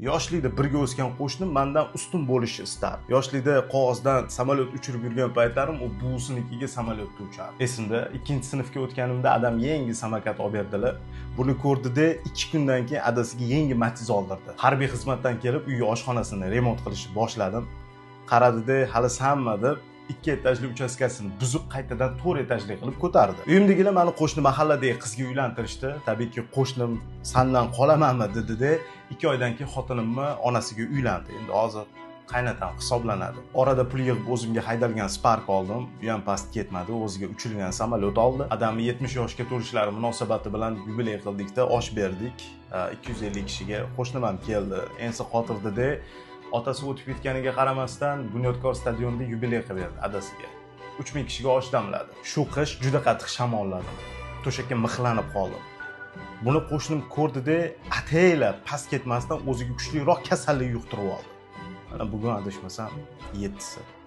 Yoshlikda birga o'sgan qo'shnim mendan ustun bo'lishni istardi. Yoshlikda qog'ozdan samolyot uchirib yurgan paytlarim u buvsinikiga samolyotda uchardi. Esimda 2-sinfga o'tganimda adam yangi samokat olib berdilar. Buni ko'rdida 2 kundan keyin adasiga yangi Matiz oldirdi. Harbiy xizmatdan kelib uy oshxonasini remont qilishni boshladim. Qaradida hali samma deb 2 etajli uchastkasini buzib qaytadan 4 etajli qilib ko'tardi. Uyimdagilar meni qo'shni mahalladagi qizga uylantirishdi. Tabiiyki qo'shnim sandan qolamanmi dedi-da, 2 oydan keyin xotinimni onasiga uylandi. Endi hozir qaynatam hisoblanadi. Orada pul yig'ib o'zimga haydalgan Spark oldim. Bu ham past ketmadi. O'ziga uchirilgan samolyot oldi. Adamni 70 yoshga to'lishlari munosabati bilan yubiley qildikda osh berdik. 250 kishiga qo'shnim ham keldi. Ensi qotirdida otasi o'tib ketganiga qaramasdan Bunyodkor stadionida yubiley qilib berdi adasiga. 3000 kishiga osh damladi. Shu qish juda qattiq shamolladim. To'shakka mixlanib qoldim. Buni qo'shnim ko'rdida ataylab past ketmasdan o'ziga kuchliroq kasallik yuqtirib oldi. Mana bugun adashmasam 7si.